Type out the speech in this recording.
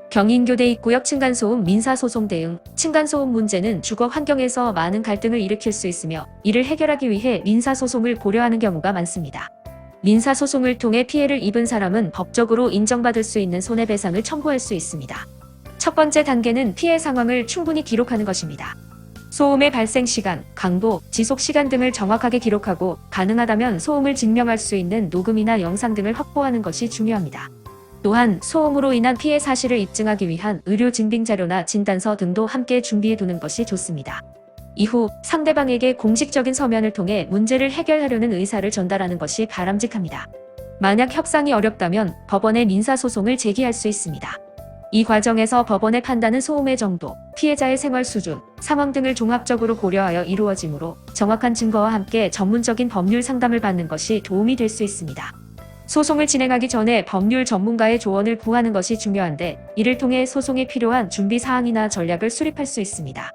경인교대 입구역 층간소음 민사소송 대응. 층간소음 문제는 주거 환경에서 많은 갈등을 일으킬 수 있으며 이를 해결하기 위해 민사소송을 고려하는 경우가 많습니다. 민사소송을 통해 피해를 입은 사람은 법적으로 인정받을 수 있는 손해배상을 청구할 수 있습니다. 첫 번째 단계는 피해 상황을 충분히 기록하는 것입니다. 소음의 발생 시간, 강도, 지속 시간 등을 정확하게 기록하고 가능하다면 소음을 증명할 수 있는 녹음이나 영상 등을 확보하는 것이 중요합니다. 또한 소음으로 인한 피해 사실을 입증하기 위한 의료 증빙 자료나 진단서 등도 함께 준비해 두는 것이 좋습니다. 이후 상대방에게 공식적인 서면을 통해 문제를 해결하려는 의사를 전달하는 것이 바람직합니다. 만약 협상이 어렵다면 법원에 민사소송을 제기할 수 있습니다. 이 과정에서 법원의 판단은 소음의 정도, 피해자의 생활 수준, 상황 등을 종합적으로 고려하여 이루어지므로 정확한 증거와 함께 전문적인 법률 상담을 받는 것이 도움이 될 수 있습니다. 소송을 진행하기 전에 법률 전문가의 조언을 구하는 것이 중요한데 이를 통해 소송에 필요한 준비 사항이나 전략을 수립할 수 있습니다.